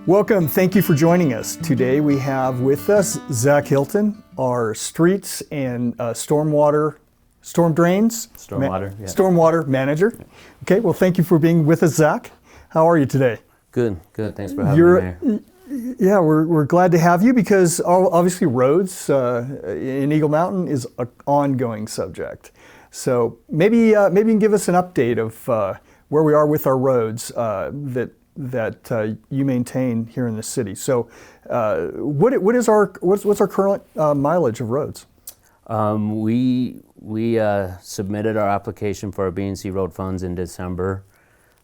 Welcome, thank you for joining us. Today we have with us Zach Hilton, our streets and storm drains? Stormwater manager. Okay, well thank you for being with us, Zach. How are you today? Good, thanks for having me, Mayor. Yeah, we're glad to have you because obviously roads in Eagle Mountain is an ongoing subject. So maybe you can give us an update of where we are with our roads that you maintain here in the city. So what's our current mileage of roads? We submitted our application for our B&C road funds in December,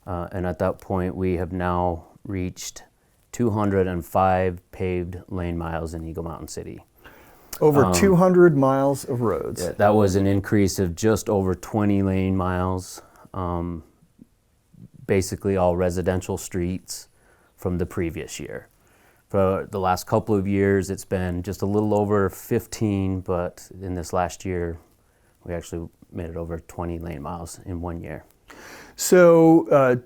and at that point we have now reached 205 paved lane miles in Eagle Mountain City. Over 200 miles of roads. Yeah, that was an increase of just over 20 lane miles. Basically all residential streets from the previous year. For the last couple of years, it's been just a little over 15, but in this last year, we actually made it over 20 lane miles in 1 year. So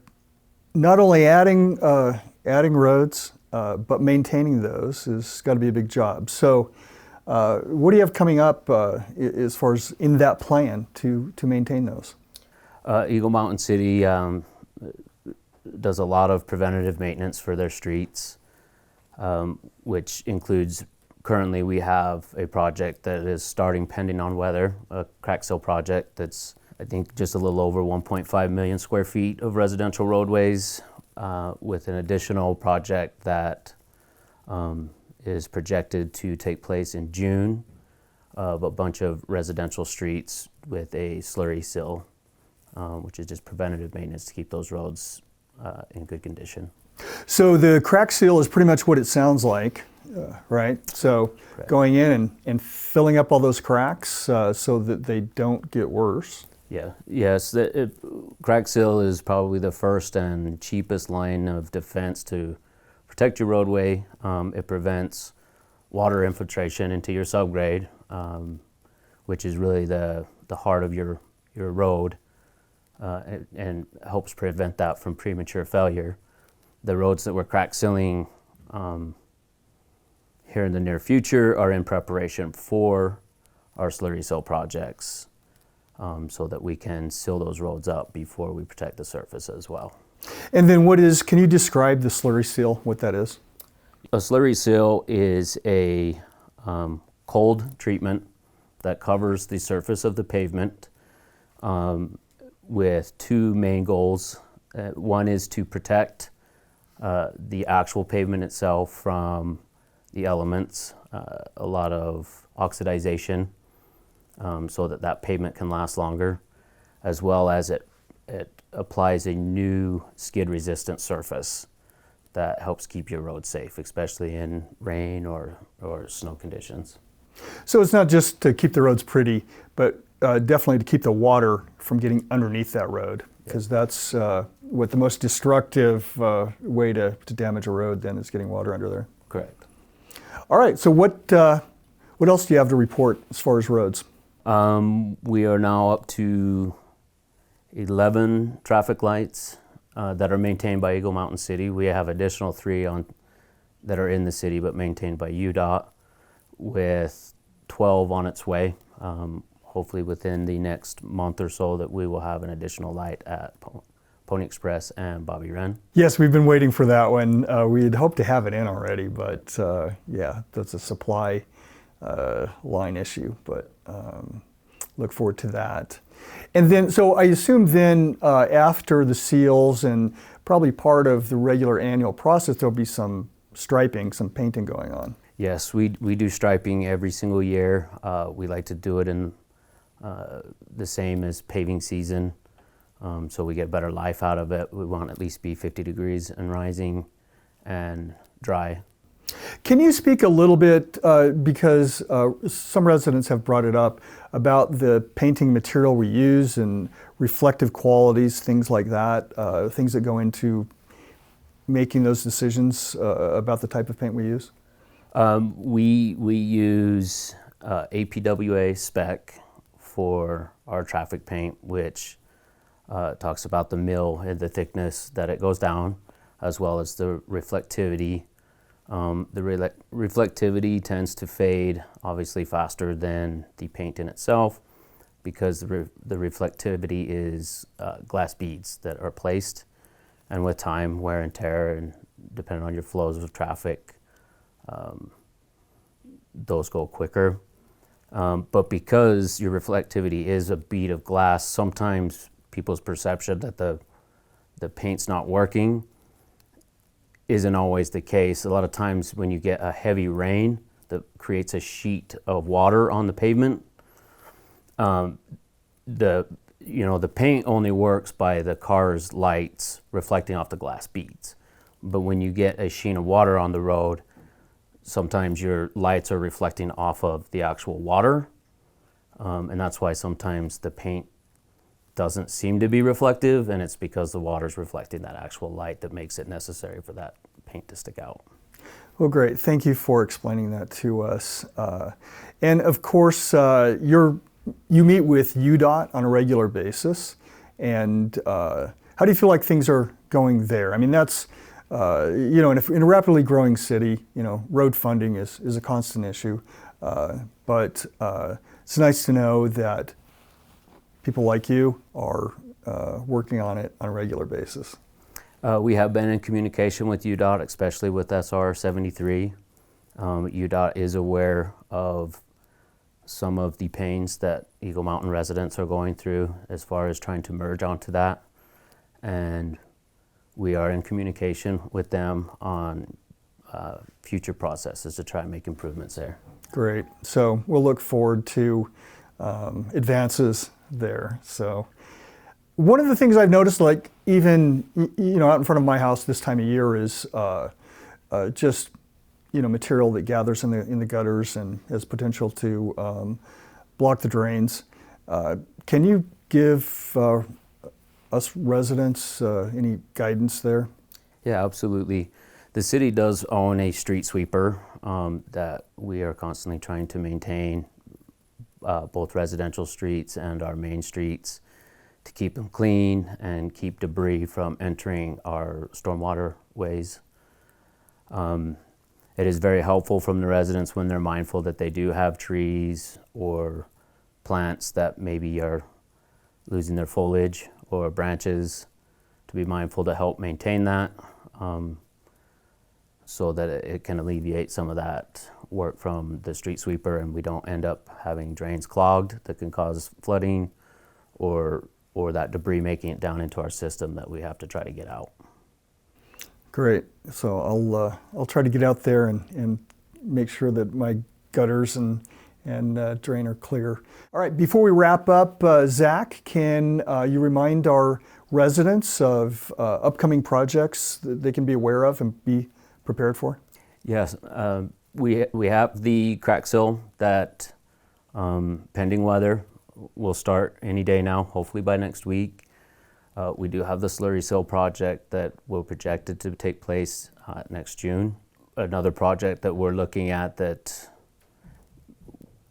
not only adding roads, but maintaining those has got to be a big job. So what do you have coming up as far as in that plan to maintain those? Eagle Mountain City does a lot of preventative maintenance for their streets, which includes, currently we have a project that is starting pending on weather, a crack seal project that's I think just a little over 1.5 million square feet of residential roadways, with an additional project that is projected to take place in June of a bunch of residential streets with a slurry seal, which is just preventative maintenance to keep those roads in good condition. So the crack seal is pretty much what it sounds like, right? So correct. Going in and filling up all those cracks so that they don't get worse. Yes, crack seal is probably the first and cheapest line of defense to protect your roadway. It prevents water infiltration into your subgrade, which is really the heart of your road. And helps prevent that from premature failure. The roads that we're crack sealing here in the near future are in preparation for our slurry seal projects, so that we can seal those roads up before we protect the surface as well. And then can you describe the slurry seal, what that is? A slurry seal is a cold treatment that covers the surface of the pavement, with two main goals. One is to protect the actual pavement itself from the elements, a lot of oxidization, so that pavement can last longer, as well as it applies a new skid-resistant surface that helps keep your road safe, especially in rain or snow conditions. So it's not just to keep the roads pretty, but definitely to keep the water from getting underneath that road, because that's what the most destructive way to damage a road then is getting water under there. Correct. All right, so what else do you have to report as far as roads? We are now up to 11 traffic lights that are maintained by Eagle Mountain City. We have additional 3 that are in the city but maintained by UDOT, with 12 on its way. Hopefully within the next month or so that we will have an additional light at Pony Express and Bobby Wren. Yes, we've been waiting for that one. We had hoped to have it in already, but yeah, that's a supply line issue, but look forward to that. And then, so I assume then after the seals and probably part of the regular annual process, there'll be some striping, some painting going on. Yes, we do striping every single year. We like to do it in the same as paving season, so we get better life out of it. We want at least be 50 degrees and rising and dry. Can you speak a little bit, because some residents have brought it up, about the painting material we use and reflective qualities, things like that, things that go into making those decisions about the type of paint we use? We use APWA spec for our traffic paint, which talks about the mill and the thickness that it goes down. as well as the reflectivity. The reflectivity tends to fade obviously faster than the paint in itself, because the reflectivity is glass beads that are placed, and with time, wear and tear, and depending on your flows of traffic, those go quicker. But because your reflectivity is a bead of glass, sometimes people's perception that the paint's not working isn't always the case. A lot of times when you get a heavy rain that creates a sheet of water on the pavement, the paint only works by the car's lights reflecting off the glass beads. But when you get a sheen of water on the road, sometimes your lights are reflecting off of the actual water, and that's why sometimes the paint doesn't seem to be reflective, and it's because the water's reflecting that actual light that makes it necessary for that paint to stick out. Well, great. Thank you for explaining that to us. And of course, you meet with UDOT on a regular basis. And how do you feel like things are going there? I mean, that's, in a rapidly growing city, road funding is a constant issue. But it's nice to know that people like you are working on it on a regular basis. We have been in communication with UDOT, especially with SR 73. UDOT is aware of some of the pains that Eagle Mountain residents are going through as far as trying to merge onto that. And we are in communication with them on future processes to try and make improvements there. Great. So we'll look forward to advances there. So one of the things I've noticed, like even out in front of my house this time of year, is just material that gathers in the gutters and has potential to block the drains. Can you give us residents any guidance there? Yeah, absolutely. The city does own a street sweeper that we are constantly trying to maintain, both residential streets and our main streets, to keep them clean and keep debris from entering our stormwater ways. It is very helpful from the residents when they're mindful that they do have trees or plants that maybe are losing their foliage or branches, to be mindful to help maintain that, so that it can alleviate some of that work from the street sweeper, and we don't end up having drains clogged that can cause flooding, or that debris making it down into our system that we have to try to get out. Great. So I'll try to get out there and make sure that my gutters and drain are clear. All right. Before we wrap up, Zach, can you remind our residents of upcoming projects that they can be aware of and be prepared for? Yes. We have the crack seal that, pending weather, will start any day now, hopefully by next week. We do have the Slurry Seal project that will projected to take place next June. Another project that we're looking at that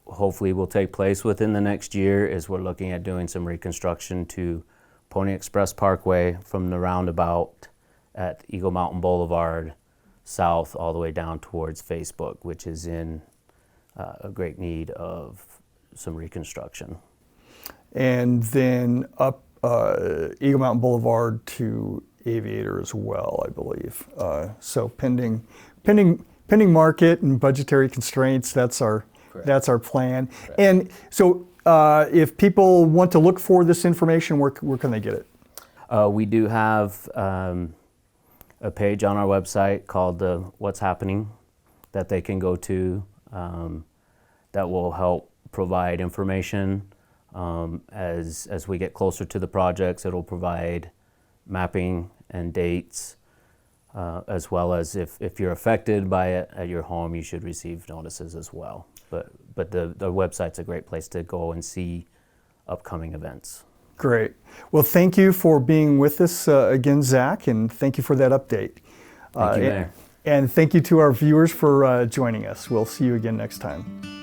hopefully will take place within the next year is we're looking at doing some reconstruction to Pony Express Parkway from the roundabout at Eagle Mountain Boulevard south all the way down towards Facebook, which is in a great need of some reconstruction. And then up Eagle Mountain Boulevard to Aviator as well, I believe. So pending market and budgetary constraints, that's our plan. Correct. And so if people want to look for this information, where can they get it? We do have a page on our website called What's Happening that they can go to, that will help provide information. As we get closer to the projects, it'll provide mapping and dates, as well as if you're affected by it at your home, you should receive notices as well. But the website's a great place to go and see upcoming events. Great. Well, thank you for being with us again, Zach, and thank you for that update. Thank you, Mayor. And thank you to our viewers for joining us. We'll see you again next time.